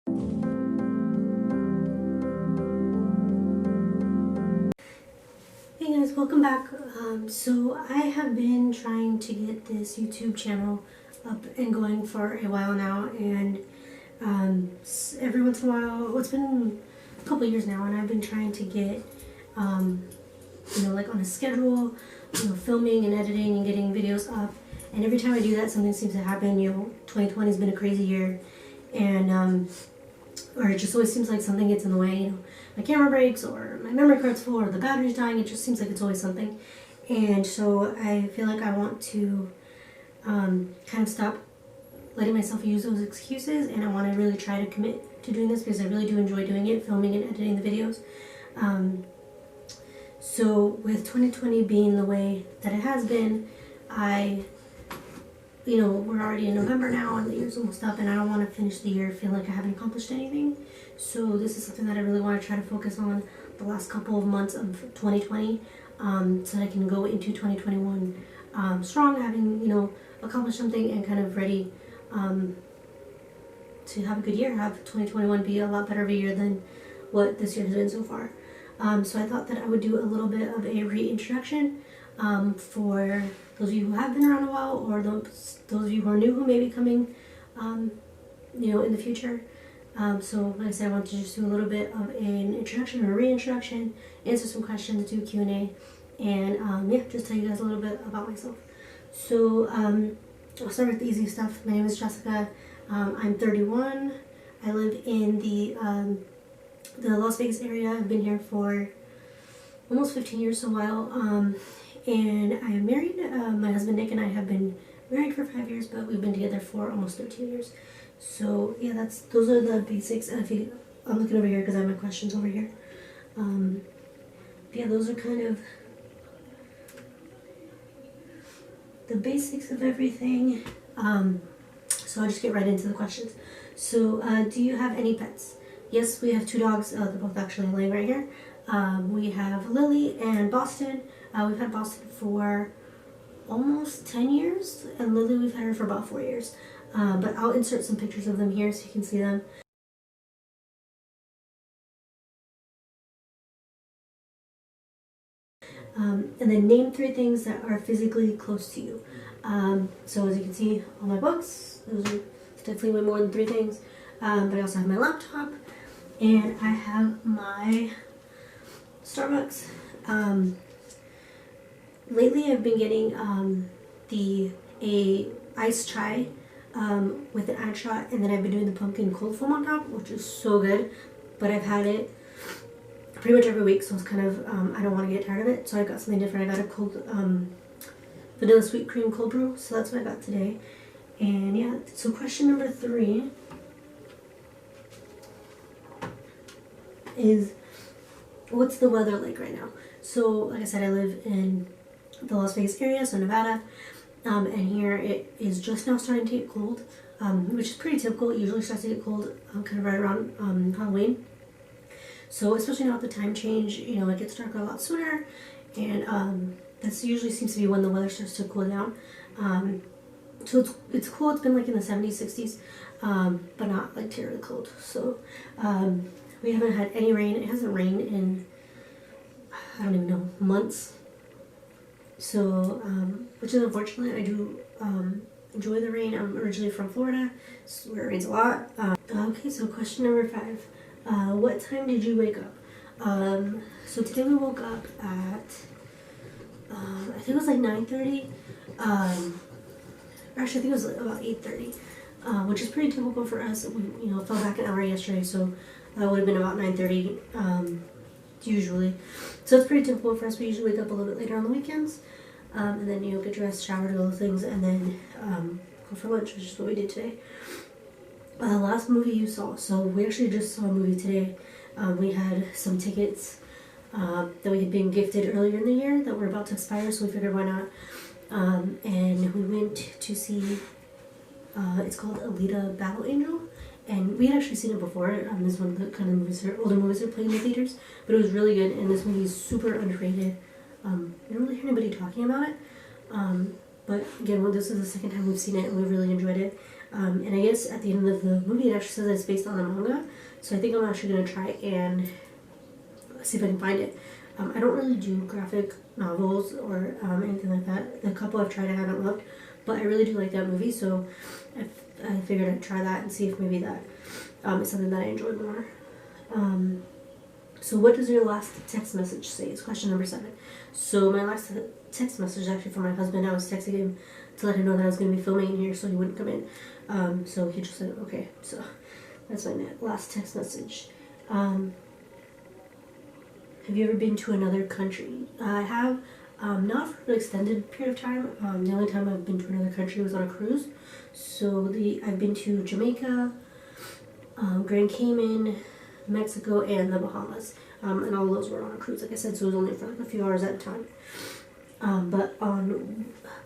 Hey guys, welcome back. So I have been trying to get this YouTube channel up and going for a while now, and every once in a while, well, it's been a couple years now, and I've been trying to get, like on a schedule, filming and editing and getting videos up. And every time I do that, something seems to happen. 2020 has been a crazy year, and or it just always seems like something gets in the way. My camera breaks, or my memory card's full, or the battery's dying. It just seems like it's always something. And so I feel like I want to kind of stop letting myself use those excuses, and I want to really try to commit to doing this because I really do enjoy doing it, filming and editing the videos. So with 2020 being the way that it has been, we're already in November now and the year's almost up, and I don't want to finish the year feeling like I haven't accomplished anything. So this is something that I really want to try to focus on the last couple of months of 2020, so that I can go into 2021 strong, having, accomplished something and kind of ready to have a good year, have 2021 be a lot better of a year than what this year has been so far. So I thought that I would do a little bit of a reintroduction for those of you who have been around a while, or those of you who are new who may be coming, in the future. So like I said, I want to just do a little bit of an introduction or a reintroduction, answer some questions, do Q&A, and just tell you guys a little bit about myself. So I'll start with the easy stuff. My name is Jessica. I'm 31. I live in the Las Vegas area. I've been here for almost 15 years, so a while. And I am married. My husband Nick and I have been married for 5 years, but we've been together for almost 13 years. So yeah, those are the basics. And I'm looking over here because I have my questions over here. Yeah, those are kind of the basics of everything. So I'll just get right into the questions. So do you have any pets? Yes, we have 2 dogs. They're both actually laying right here. We have Lily and Boston. We've had Boston for almost 10 years, and Lily we've had her for about 4 years. But I'll insert some pictures of them here so you can see them. And then name 3 things that are physically close to you. So as you can see on my books, those are definitely way more than 3 things. But I also have my laptop, and I have my Starbucks. Lately I've been getting a iced chai with an ad shot, and then I've been doing the pumpkin cold foam on top, which is so good. But I've had it pretty much every week, so it's kind of I don't want to get tired of it. So I got something different. I got a cold vanilla sweet cream cold brew, so that's what I got today. And yeah, so question number 3 is, what's the weather like right now? So like I said, I live in the Las Vegas area, so Nevada, and here it is just now starting to get cold, which is pretty typical. It usually starts to get cold kind of right around Halloween. So especially now with the time change, it gets darker a lot sooner, and that's usually seems to be when the weather starts to cool down. So it's cool. It's been like in the 70s, 60s, but not like terribly cold. So we haven't had any rain. It hasn't rained in, I don't even know, months. So, which is unfortunate. I do enjoy the rain. I'm originally from Florida, where it rains a lot. Okay, so question number 5. What time did you wake up? So today we woke up at, I think it was like 9:30. Actually, I think it was about 8:30, which is pretty typical for us. We, fell back an hour yesterday, so that would have been about 9:30 usually. So it's pretty typical for us. We usually wake up a little bit later on the weekends, and then get dressed, shower, do all the things, and then go for lunch, which is what we did today. Last movie you saw. So we actually just saw a movie today. We had some tickets that we had been gifted earlier in the year that were about to expire, so we figured why not. And we went to see, it's called Alita Battle Angel, and we had actually seen it before. This is one of the kind of movies, older movies they're playing in the theaters, but it was really good, and this movie is super underrated. I don't really hear anybody talking about it, but again, this is the second time we've seen it, and we really enjoyed it. And I guess at the end of the movie, it actually says it's based on a manga. So I think I'm actually going to try and see if I can find it. I don't really do graphic novels or anything like that. The couple I've tried I haven't loved, but I really do like that movie, so I figured I'd try that and see if maybe that is something that I enjoy more. So what does your last text message say? It's question number 7. So my last text message is actually from my husband. I was texting him to let him know that I was going to be filming in here so he wouldn't come in. So he just said, okay. So that's my last text message. Have you ever been to another country? I have, not for an extended period of time. The only time I've been to another country was on a cruise. So I've been to Jamaica, Grand Cayman, Mexico, and the Bahamas. And all of those were on a cruise, like I said, so it was only for like a few hours at a time. But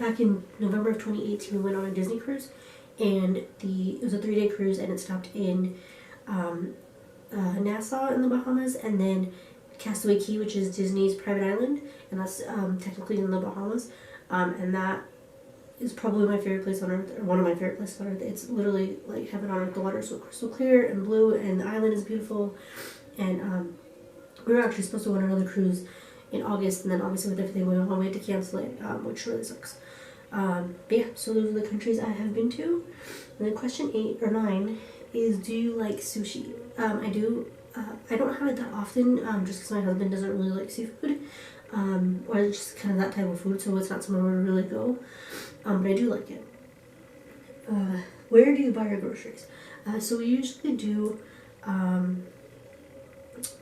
back in November of 2018, we went on a Disney cruise, and it was a 3-day cruise, and it stopped in Nassau in the Bahamas, and then Castaway Cay, which is Disney's private island, and that's technically in the Bahamas, and that is probably my favorite place on earth, or one of my favorite places on earth. It's literally like heaven on earth. The water is so crystal clear and blue, and the island is beautiful, and we were actually supposed to go on another cruise in August, and then obviously with everything going on, we had to cancel it, which really sucks. But yeah, so those are the countries I have been to. And then question 8 or 9 is, do you like sushi? I do. I don't have it that often, just because my husband doesn't really like seafood, or just kind of that type of food, so it's not somewhere we really go, but I do like it. Where do you buy your groceries? So we usually do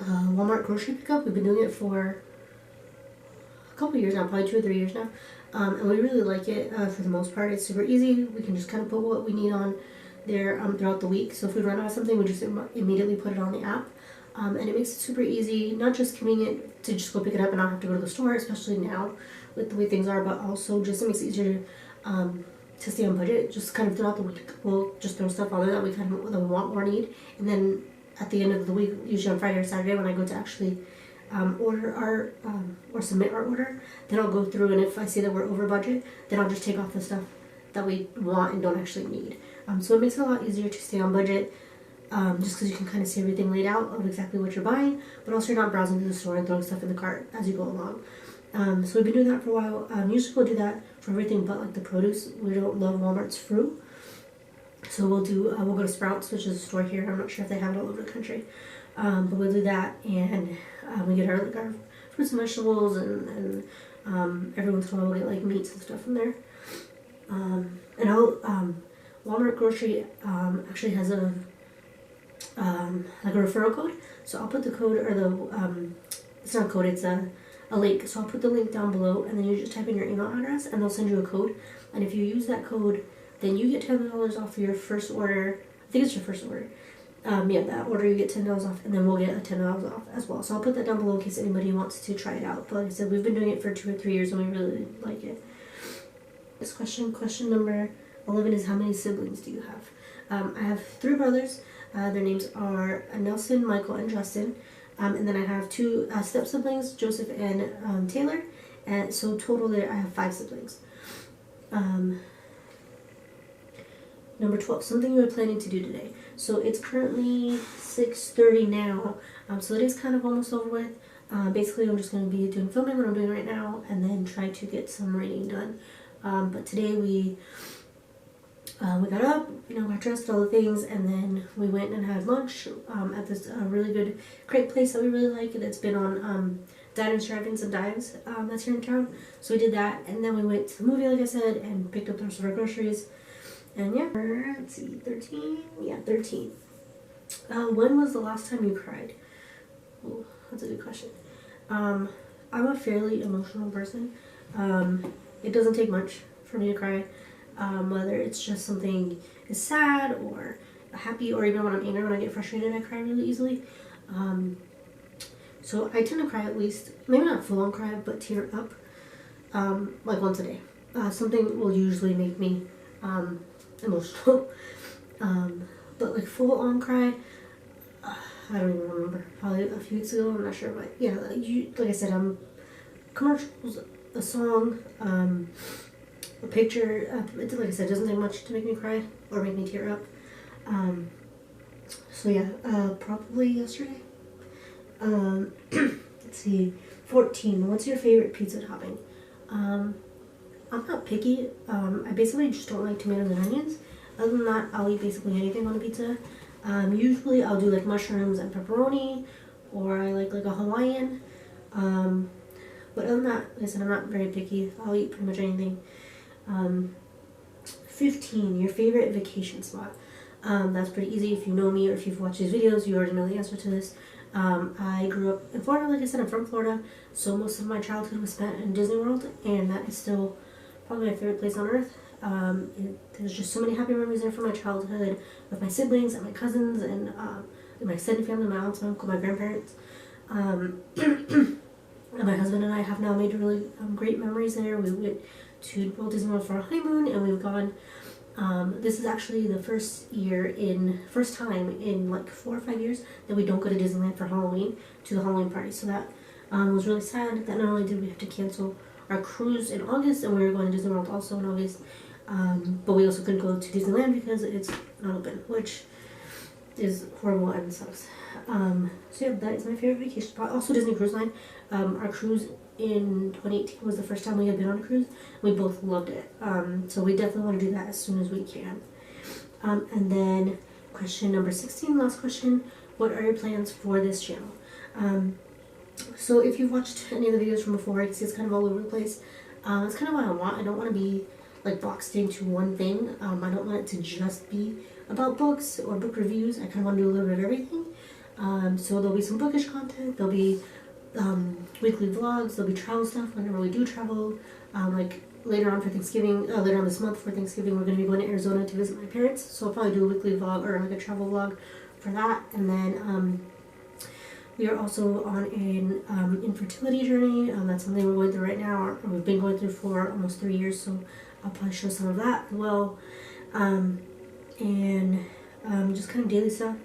Walmart grocery pickup. We've been doing it for a couple years now, probably 2 or 3 years now, and we really like it for the most part. It's super easy. We can just kind of put what we need on there throughout the week. So if we run out of something, we just immediately put it on the app, and it makes it super easy, not just convenient to just go pick it up and not have to go to the store, especially now with the way things are, but also just it makes it easier to stay on budget. Just kind of throughout the week, we'll just throw stuff on there that we want or need, and then at the end of the week, usually on Friday or Saturday, when I go to actually order our or submit our order, then I'll go through, and if I see that we're over budget, then I'll just take off the stuff that we want and don't actually need. So it makes it a lot easier to stay on budget, just because you can kind of see everything laid out of exactly what you're buying, but also you're not browsing through the store and throwing stuff in the cart as you go along. So we've been doing that for a while. Usually we'll do that for everything but like the produce. We don't love Walmart's fruit. So we'll go to Sprouts, which is a store here. I'm not sure if they have it all over the country. But we'll do that, and we get our fruits and vegetables, and every once in a while we'll get like meats and stuff from there. And Walmart grocery actually has a like a referral code. So I'll put the code, or it's not a code, it's a link. So I'll put the link down below, and then you just type in your email address, and they'll send you a code. And if you use that code, then you get $10 off your first order. I think it's your first order. Yeah, that order you get $10 off, and then we'll get a $10 off as well. So I'll put that down below in case anybody wants to try it out. But like I said, we've been doing it for 2 or 3 years, and we really like it. This question number 11 is, how many siblings do you have? I have 3 brothers. Their names are Nelson, Michael, and Justin. And then I have 2 step siblings, Joseph and Taylor. And so total there, I have 5 siblings. Number 12, something you're planning to do today. So it's currently 6:30 now, so it is kind of almost over with. Basically, I'm just going to be doing filming, what I'm doing right now, and then try to get some reading done. But today we got up, got dressed, all the things, and then we went and had lunch at this really good crepe place that we really like, and it's been on Diners, Drive-Ins, and Dives that's here in town. So we did that, and then we went to the movie, like I said, and picked up the rest of our groceries. And yeah, let's see, 13? Yeah, 13. When was the last time you cried? Oh, that's a good question. I'm a fairly emotional person. It doesn't take much for me to cry. Whether it's just something is sad or happy, or even when I'm angry, when I get frustrated, I cry really easily. So I tend to cry at least, maybe not full on cry, but tear up, like once a day. Something will usually make me emotional. But like full on cry, I don't even remember. Probably a few weeks ago, I'm not sure, but yeah, like I said, commercials, a song, a picture. Like I said, it doesn't take much to make me cry or make me tear up. So yeah, probably yesterday. Let's see. 14. What's your favorite pizza topping? I'm not picky. I basically just don't like tomatoes and onions. Other than that, I'll eat basically anything on a pizza. Usually I'll do like mushrooms and pepperoni, or I like a Hawaiian. But other than that, like I said, I'm not very picky. I'll eat pretty much anything. 15. Your favorite vacation spot? That's pretty easy. If you know me or if you've watched these videos, you already know the answer to this. I grew up in Florida, like I said, I'm from Florida, so most of my childhood was spent in Disney World, and that is still probably my favorite place on earth. There's just so many happy memories there from my childhood with my siblings and my cousins and my extended family, my aunts, my uncle, my grandparents. And my husband and I have now made really great memories there. We went to Walt Disney World for our honeymoon, and we've gone. This is actually the first time in like 4 or 5 years that we don't go to Disneyland for Halloween, to the Halloween party. So that was really sad that not only did we have to cancel our cruise in August, and we were going to Disney World also in August, but we also couldn't go to Disneyland because it's not open, which is horrible and sucks. So yeah, that is my favorite vacation spot. Also Disney Cruise Line. Our cruise in 2018 was the first time we had been on a cruise. We both loved it. So we definitely want to do that as soon as we can. And then question number 16, last question. What are your plans for this channel? So if you've watched any of the videos from before, you can see it's kind of all over the place. That's kind of what I want. I don't want to be like boxed into one thing. I don't want it to just be about books or book reviews. I kind of want to do a little bit of everything. So there'll be some bookish content. There'll be weekly vlogs. There'll be travel stuff whenever we do travel. Like later on this month for Thanksgiving, we're going to be going to Arizona to visit my parents. So I'll probably do a weekly vlog or like a travel vlog for that. And then we are also on an infertility journey. That's something we're going through right now, or we've been going through for almost 3 years. So I'll probably show some of that as well. And just kind of daily stuff,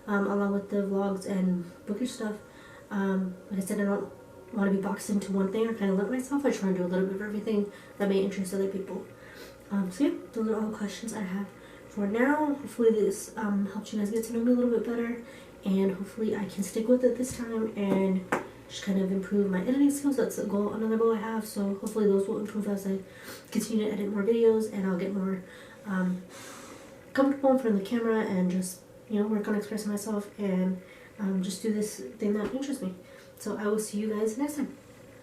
along with the vlogs and bookish stuff. Like I said, I don't want to be boxed into one thing or kind of limit myself. I try to do a little bit of everything that may interest other people. So yeah, those are all the questions I have for now. Hopefully this helps you guys get to know me a little bit better, and hopefully I can stick with it this time and just kind of improve my editing skills. That's another goal I have. So hopefully those will improve as I continue to edit more videos, and I'll get more comfortable in front of the camera and just work on expressing myself and just do this thing that interests me. So I will see you guys next time.